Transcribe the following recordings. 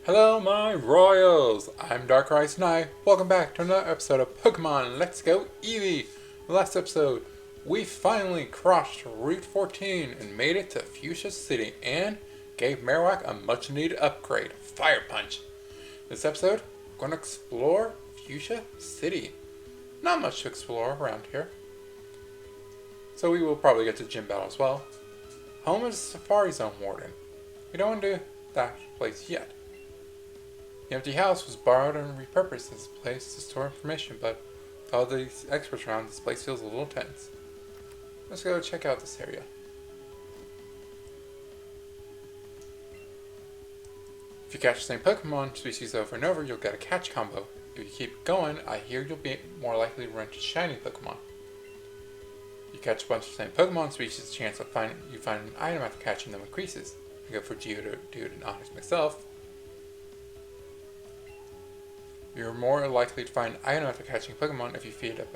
Hello my royals! I'm DarkriseKnight. Welcome back to another episode of Pokemon Let's Go Eevee! Last episode, we finally crossed Route 14 and made it to Fuchsia City and gave Marowak a much needed upgrade, Fire Punch. This episode, we're going to explore Fuchsia City. Not much to explore around here. So we will probably get to Gym Battle as well. Home is Safari Zone Warden. We don't want to do that place yet. The empty house was borrowed and repurposed as a place to store information, but with all these experts around, this place feels a little tense. Let's go check out this area. If you catch the same Pokemon species over and over, you'll get a catch combo. If you keep going, I hear you'll be more likely to run into shiny Pokemon. If you catch a bunch of the same Pokemon species, the chance of you find an item after catching them increases. I go for Geodude and Onyx myself. You're more likely to find an item after catching Pokemon if you feed up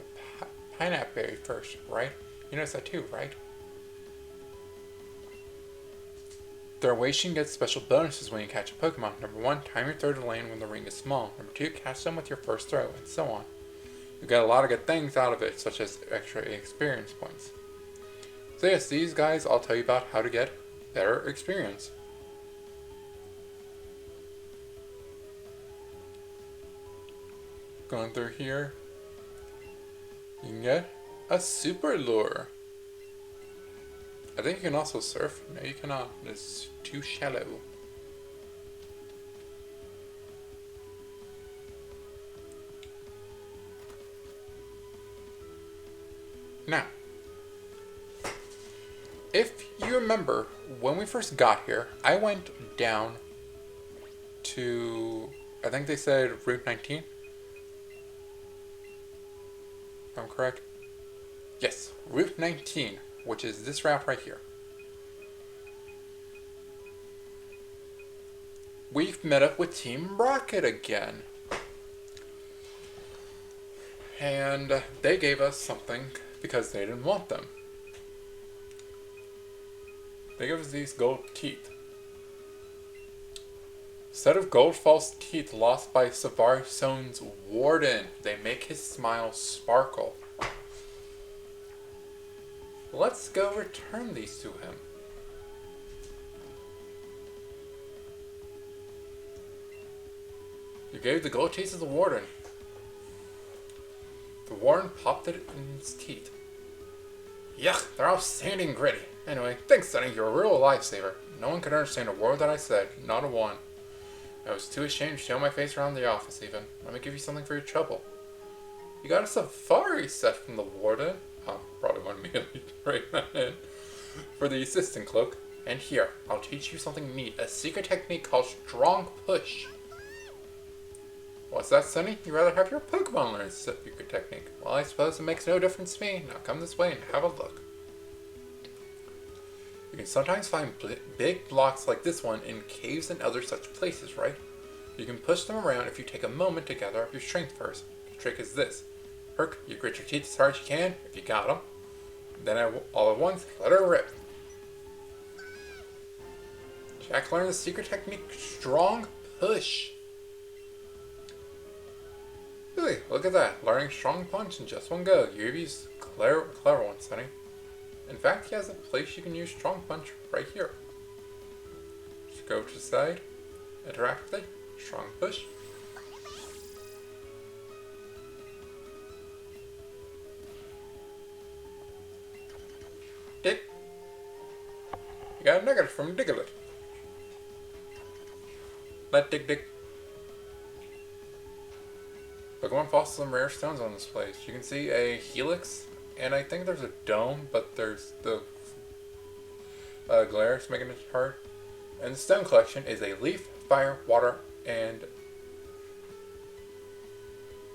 a pineapple berry first, right? You notice that too, right? Throwation gets special bonuses when you catch a Pokemon. Number 1, time your throw to land when the ring is small. Number 2, catch them with your first throw, and so on. You get a lot of good things out of it, such as extra experience points. So yes, these guys I'll tell you about how to get better experience. Going through here, you can get a super lure. I think you can also surf. No, you cannot. It's too shallow. Now, if you remember, when we first got here, I went down to, I think they said Route 19. If I'm correct. Yes, Route 19, which is this route right here. We've met up with Team Rocket again. And they gave us something because they didn't want them. They gave us these gold teeth. Set of gold false teeth lost by Safari Zone's warden. They make his smile sparkle. Let's go return these to him. You gave the gold teeth to the warden. The warden popped it in his teeth. Yuck, they're outstanding gritty. Anyway, thanks Sonny, you're a real lifesaver. No one could understand a word that I said, not a one. I was too ashamed to show my face around the office even. Let me give you something for your trouble. You got a safari set from the warden. Probably want me to trade that in. For the assistant cloak. And here, I'll teach you something neat. A secret technique called strong push. What's that, Sonny? You'd rather have your Pokemon learn secret technique. Well, I suppose it makes no difference to me. Now come this way and have a look. You can sometimes find big blocks like this one in caves and other such places, right? You can push them around if you take a moment to gather up your strength first. The trick is this. Herc, you grit your teeth as hard as you can, if you got them. Then all at once, let her rip. Jack learned the secret technique, strong push. Really, look at that. Learning strong punch in just one go. Eevee's clever one, Sonny. In fact, he has a place you can use strong punch right here. Just go to the side, interact with it, strong push. Dig. You got a nugget from Diglett. Let dig. Pokemon fossils and rare stones on this place. You can see a helix. And I think there's a dome, but there's the glare, it's making it hard. And the stone collection is a leaf, fire, water, and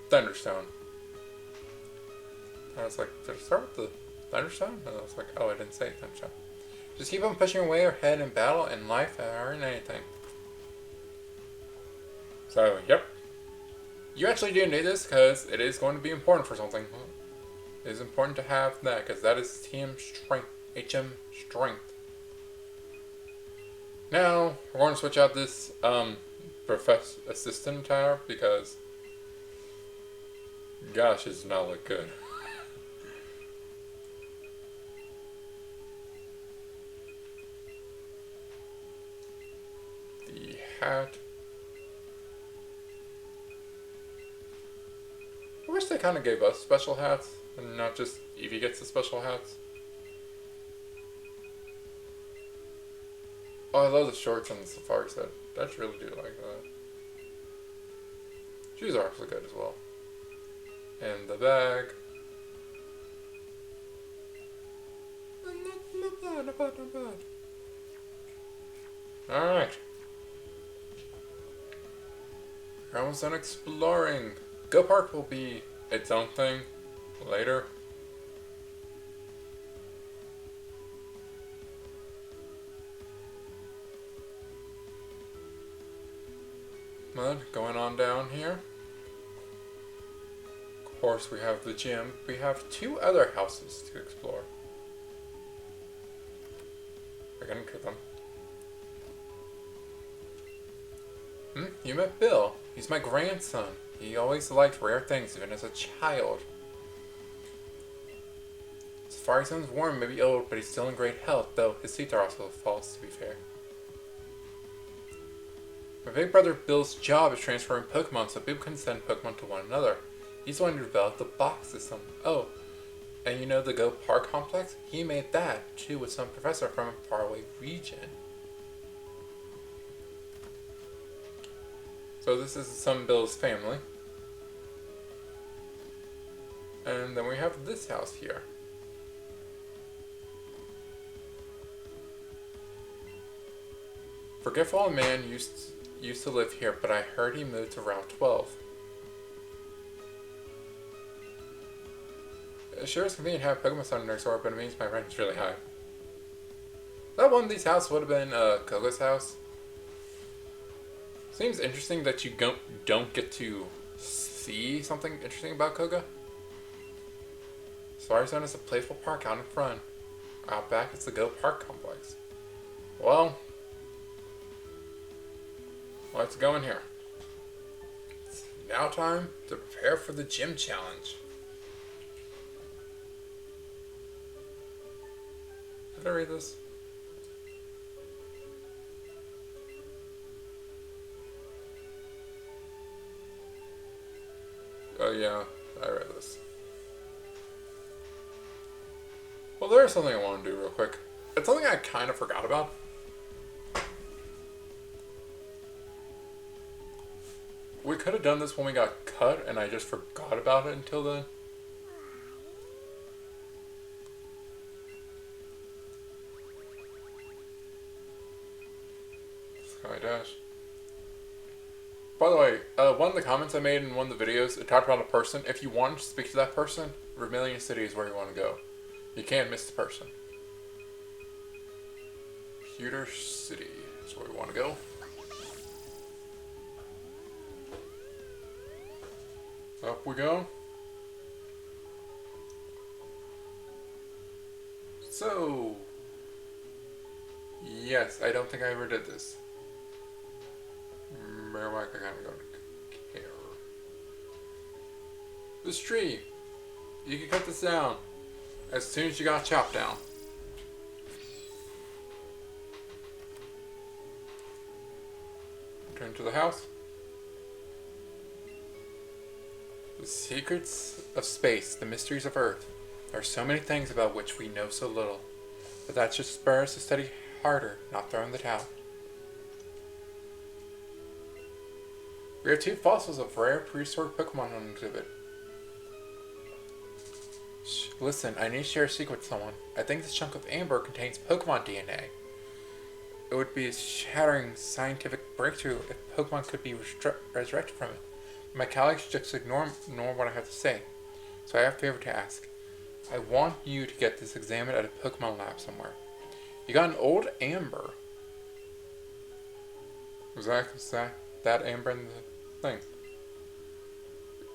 thunderstone. I was like, did I start with the thunderstone? And I was like, oh, I didn't say thunderstone. Just keep on pushing your way ahead in battle and life or in anything. So, yep. You actually do need this because it is going to be important for something. It is important to have that because that is TM strength, HM strength. Now, we're going to switch out this assistant tower because, gosh, it does not look good. The hat. I wish they kind of gave us special hats and not just Eevee gets the special hats. Oh, I love the shorts on the safari set. I just really do like that. Shoes are actually good as well. And the bag. Not bad, not bad, not bad. Alright. We're almost done exploring. Go Park will be its own thing later. Mud going on down here. Of course, we have the gym. We have 2 other houses to explore. We're gonna kill them. You met Bill. He's my grandson. He always liked rare things, even as a child. Safari Zone's warm, maybe old, but he's still in great health, though his teeth are also false, to be fair. My big brother Bill's job is transferring Pokemon so people can send Pokemon to one another. He's the one who developed the box system. Oh, and you know the Go Park complex? He made that, too, with some professor from a faraway region. So this is some Bill's family. And then we have this house here. Forgetful Man used to live here, but I heard he moved to Route 12. It sure is convenient to have Pokemon Center next door, but it means my rent is really high. That one of these houses would have been Koga's house. Seems interesting that you don't get to see something interesting about Koga. Safari Zone is a playful park out in front. Out back it's the Go Park complex. Well, let's go in here. It's now time to prepare for the gym challenge. Did I read this? Oh yeah, I read this. Well, there's something I want to do real quick. It's something I kind of forgot about. We could have done this when we got cut, and I just forgot about it until then. Sky Dash. By the way, one of the comments I made in one of the videos, it talked about a person. If you want to speak to that person, Vermilion City is where you want to go. You can't miss the person. Pewter City is where we want to go. Up we go. So, yes, I don't think I ever did this. Marijuana, I kind of don't care. This tree, you can cut this down as soon as you got chopped down. Return to the house. The secrets of space, the mysteries of Earth. There are so many things about which we know so little, but that should spur us to study harder, not throw in the towel. We have 2 fossils of rare prehistoric Pokemon on exhibit. Shh, listen, I need to share a secret with someone. I think this chunk of amber contains Pokemon DNA. It would be a shattering scientific breakthrough if Pokemon could be resurrected from it. My colleagues just ignore what I have to say, so I have a favor to ask. I want you to get this examined at a Pokemon lab somewhere. You got an old amber. Was that amber in the thing?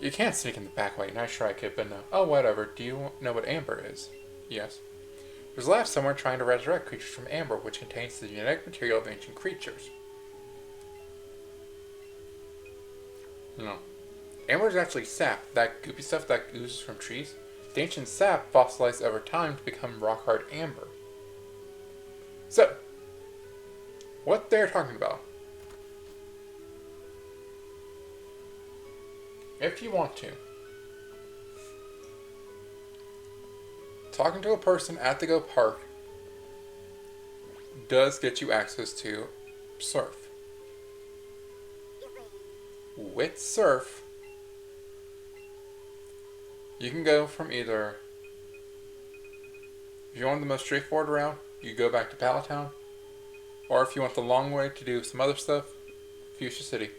You can't sneak in the back way. Nice try, kid, but no. Oh, whatever. Do you know what amber is? Yes. There's a lab somewhere trying to resurrect creatures from amber, which contains the genetic material of ancient creatures. No. Amber is actually sap, that goopy stuff that oozes from trees. The ancient sap fossilized over time to become rock hard amber. So, what they're talking about. If you want to, talking to a person at the Go Park does get you access to surf. With surf, you can go from either, if you want the most straightforward route, you go back to Palatown, or if you want the long way to do some other stuff, Fuchsia City.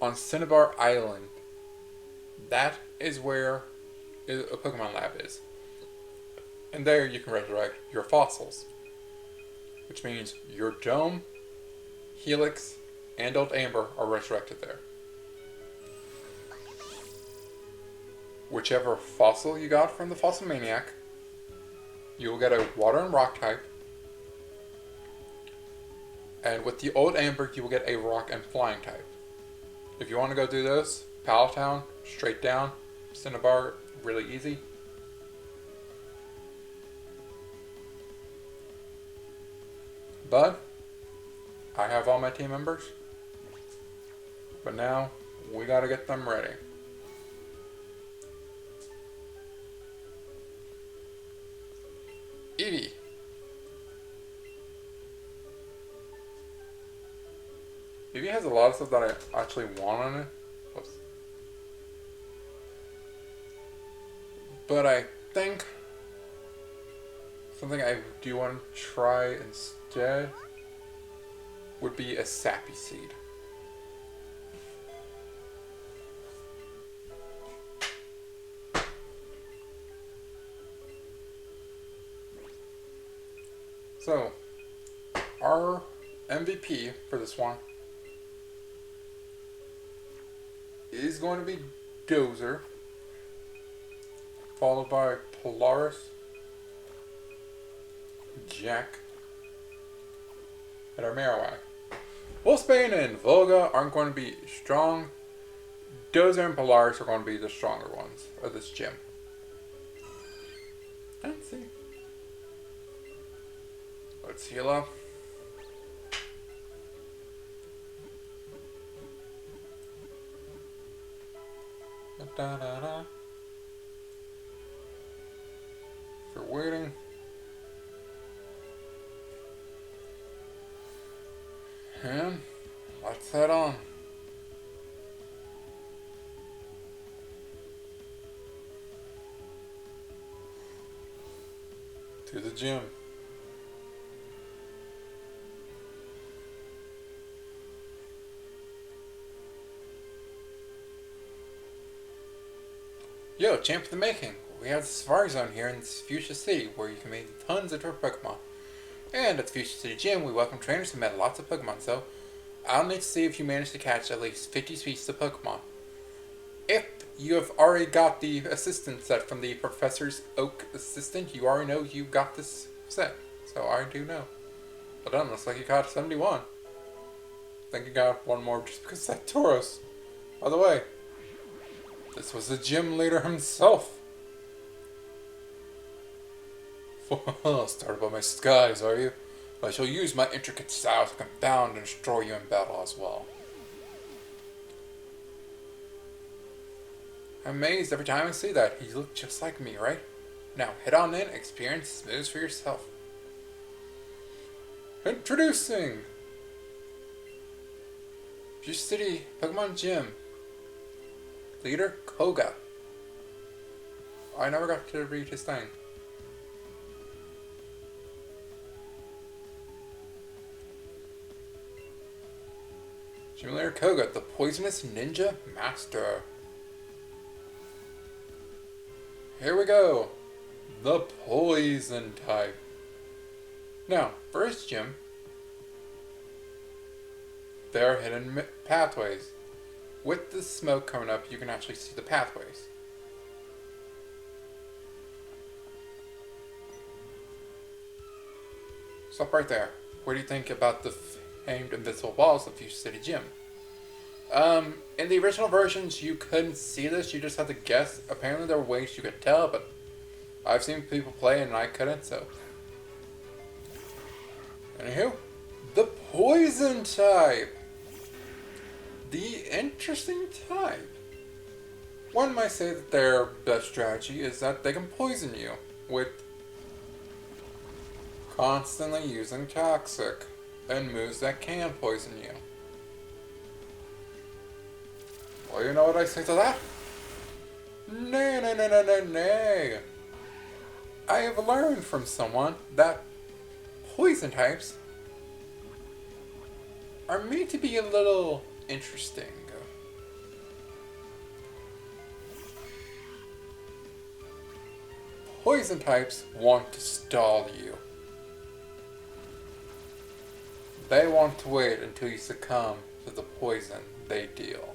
On Cinnabar Island, that is where a Pokemon lab is. And there you can resurrect your fossils. Which means your Dome, Helix, and Old Amber are resurrected there. Whichever fossil you got from the Fossil Maniac, you will get a Water and Rock type. And with the Old Amber, you will get a Rock and Flying type. If you want to go do those, Palatown, straight down, Cinnabar, really easy. But I have all my team members. But now we gotta get them ready. Eevee. Eevee has a lot of stuff that I actually want on it. Oops. But I think something I do want to try instead would be a Sappy Seed. So, our MVP for this one is going to be Dozer, followed by Polaris, Jack, and our Marowak. Wolfsbane and Volga aren't going to be strong. Dozer and Polaris are going to be the stronger ones of this gym. Let's see. Let's heal up. Da, da, da. For waiting. And let's head on. To the gym. Yo, champ of the making. We have the Safari Zone here in Fuchsia City where you can make tons of turf Pokemon. And at the Fuchsia City Gym, we welcome trainers who met lots of Pokemon, so I'll need to see if you managed to catch at least 50 species of Pokemon. If you have already got the assistant set from the Professor's Oak assistant, you already know you got this set. So I do know. But then, looks like you got 71. I think you got one more just because of that Tauros. By the way, this was the gym leader himself. Started by my skies, are you? I shall use my intricate style to confound and destroy you in battle as well. I'm amazed every time I see that. He looked just like me, right? Now, head on in, experience moves for yourself. Introducing Fuchsia City Pokemon Gym. Leader Koga. I never got to read his thing. Gym Leader Koga, the Poisonous Ninja Master. Here we go. The Poison type. Now, for his gym, there are hidden pathways. With the smoke coming up, you can actually see the pathways. Stop right there. What do you think about the famed invisible walls of Fuchsia City Gym? In the original versions, you couldn't see this. You just had to guess. Apparently, there were ways you could tell, but I've seen people play and I couldn't. So, anywho, the poison type. The interesting type. One might say that their best strategy is that they can poison you with constantly using toxic and moves that can poison you. Well, you know what I say to that? Nay, nay, nay, nay, nay, nay. I have learned from someone that poison types are made to be a little interesting. Poison types want to stall you. They want to wait until you succumb to the poison they deal.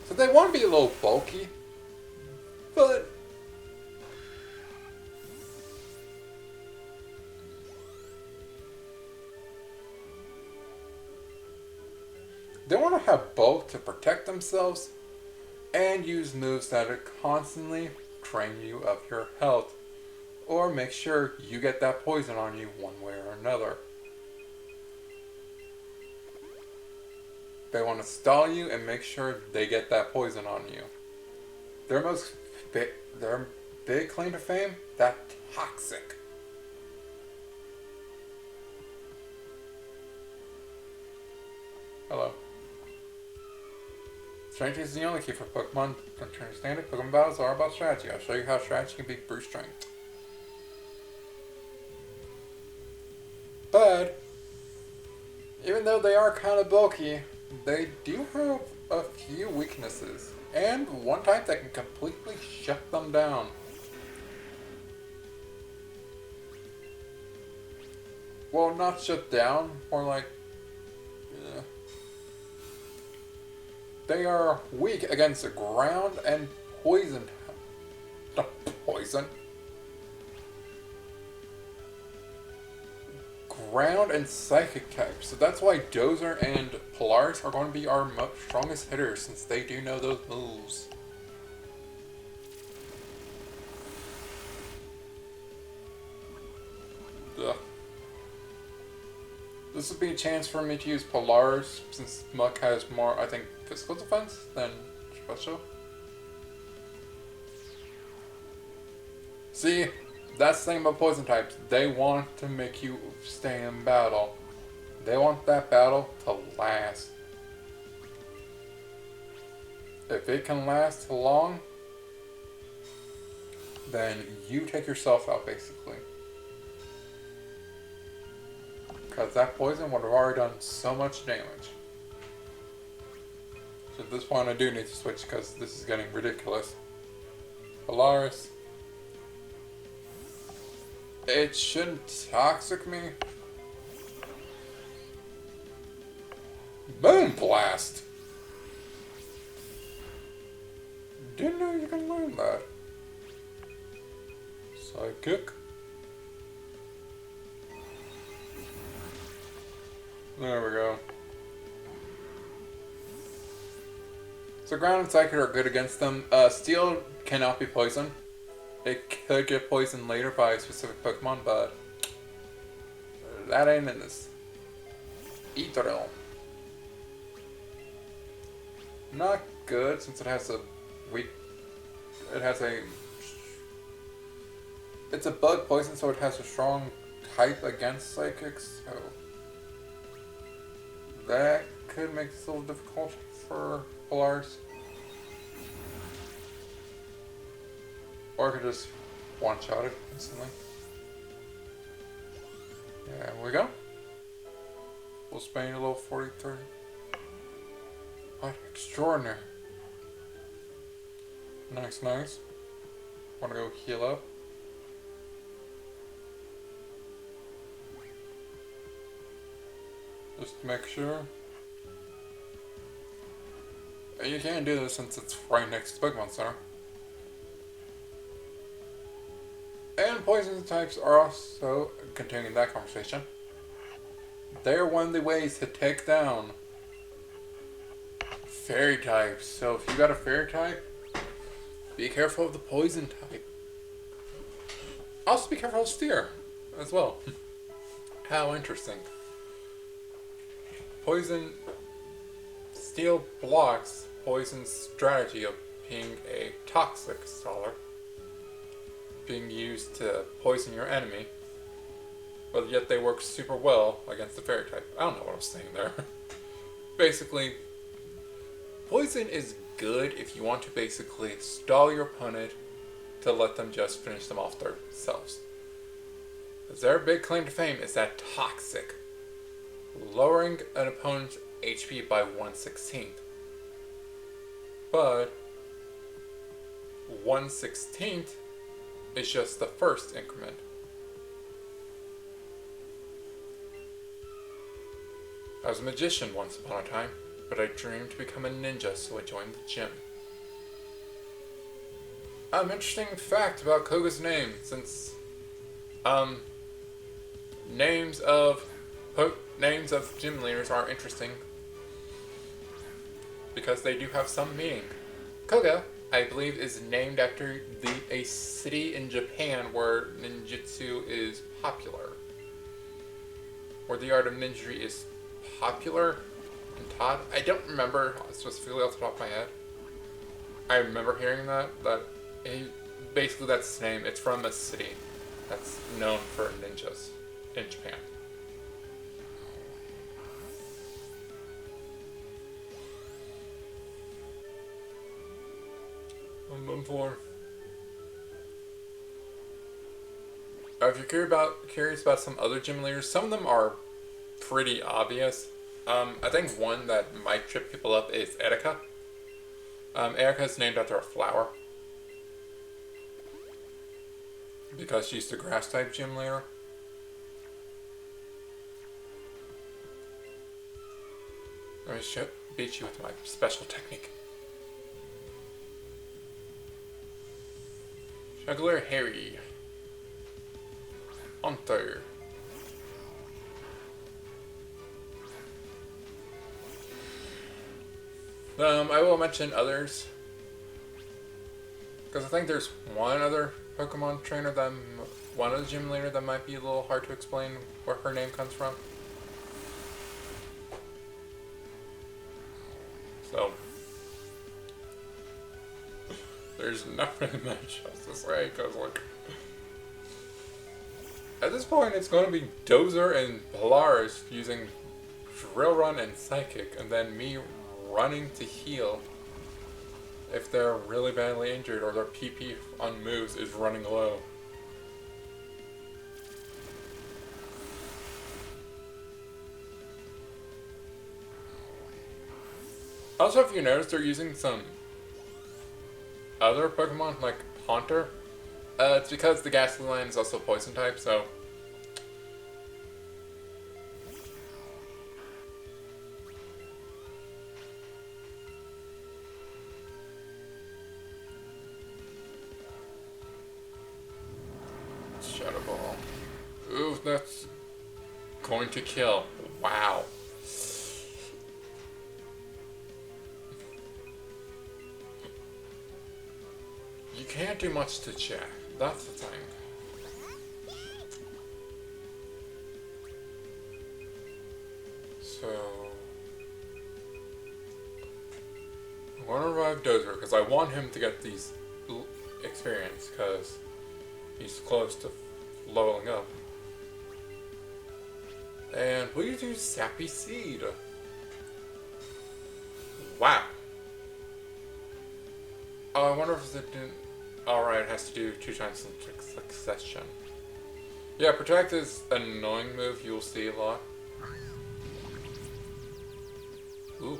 So they want to be a little bulky, but they want to have bulk to protect themselves and use moves that are constantly drain you of your health or make sure you get that poison on you one way or another. They want to stall you and make sure they get that poison on you. Their big claim to fame, that toxic. Hello. Strength is the only key for Pokemon. Don't you understand it? Pokemon battles are about strategy. I'll show you how strategy can beat brute strength. But, even though they are kind of bulky, they do have a few weaknesses. And one type that can completely shut them down. Well, not shut down, more like... They are weak against ground and poison. Poison. Ground and psychic types. So that's why Dozer and Polaris are going to be our strongest hitters since they do know those moves. Ugh. This would be a chance for me to use Polaris since Muck has more, I think, physical defense than special. See, that's the thing about poison types. They want to make you stay in battle. They want that battle to last. If it can last long, then you take yourself out basically. Because that poison would have already done so much damage. So at this point I do need to switch because this is getting ridiculous. Polaris. It shouldn't toxic me. Boom blast! Didn't know you can learn that. Psychic. There we go. So ground and psychic are good against them. Steel cannot be poisoned. It could get poisoned later by a specific Pokemon, but that ain't in this. Ethereal. Not good since it has a weak. It has a. It's a bug poison, so it has a strong type against psychics. So that could make this a little difficult for Polaris. Or I could just one-shot it instantly. There we go. We'll spend a little 40-30. What? Extraordinary. Nice, nice. Wanna go heal up? Just to make sure. And you can do this since it's right next to Pokemon Center. And poison types are also, continuing that conversation, they're one of the ways to take down fairy types. So if you got a fairy type, be careful of the poison type. Also be careful of steer as well. How interesting. Poison steel blocks poison's strategy of being a toxic staller, being used to poison your enemy, but yet they work super well against the fairy type. I don't know what I'm saying there. Basically, poison is good if you want to basically stall your opponent to let them just finish them off themselves. Because their big claim to fame is that toxic, lowering an opponent's HP by 1/16. But 1/16 is just the first increment. I was a magician once upon a time, but I dreamed to become a ninja, so I joined the gym. Interesting fact about Koga's name, since names of gym leaders are interesting because they do have some meaning. Koga, I believe, is named after a city in Japan where ninjutsu is popular, where the art of ninjutsu is popular and taught. I don't remember specifically off the top of my head. I remember hearing that basically that's its name. It's from a city that's known for ninjas in Japan. If you're curious about some other gym leaders, some of them are pretty obvious. I think one that might trip people up is Erika. Erika is named after a flower because she's the grass type gym leader. Let me beat you with my special technique. Juggler Harry. Hunter. I will mention others, because I think there's one other Pokemon trainer one other gym leader that might be a little hard to explain where her name comes from. So, there's not really much else to say, because like, at this point it's going to be Dozer and Polaris using Drill Run and Psychic, and then me running to heal if they're really badly injured or their PP on moves is running low. Also, if you notice, they're using some other Pokemon like Haunter. It's because the Ghastly line is also poison type, so Shadow Ball. Ooh, that's going to kill. Wow. You can't do much to Jack. That's the thing. So I'm going to revive Dozer because I want him to get these experience because he's close to leveling up. And please use Sappy Seed. Wow. Oh, I wonder if it didn't. Alright, it has to do 2 times in succession. Yeah, Protect is an annoying move you'll see a lot. Ooh.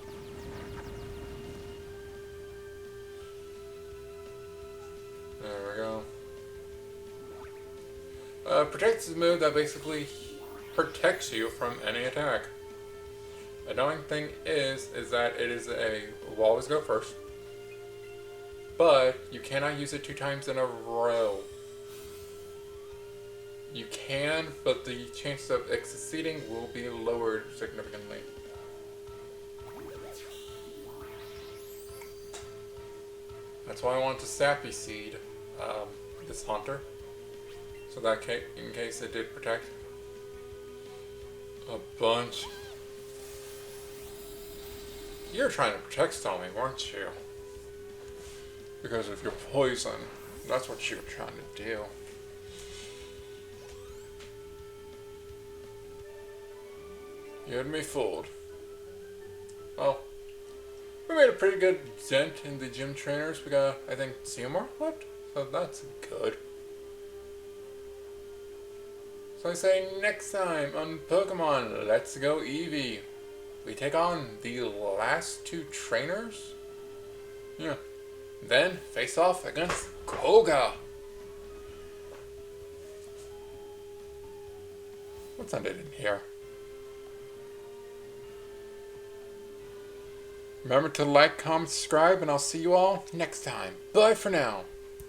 There we go. Protect is a move that basically protects you from any attack. Annoying thing is that will always go first. But you cannot use it 2 times in a row. You can, but the chances of it succeeding will be lowered significantly. That's why I want to Sappy Seed this hunter. So that in case it did protect a bunch. You're trying to protect Stormy, weren't you? Because of your poison. That's what you were trying to do. You had me fooled. Well, we made a pretty good dent in the gym trainers. We got, I think, 2 more left. So that's good. So I say next time on Pokemon Let's Go Eevee, we take on the last 2 trainers. Yeah. Then face off against Koga. What's ended in here? Remember to like, comment, subscribe, and I'll see you all next time. Bye for now.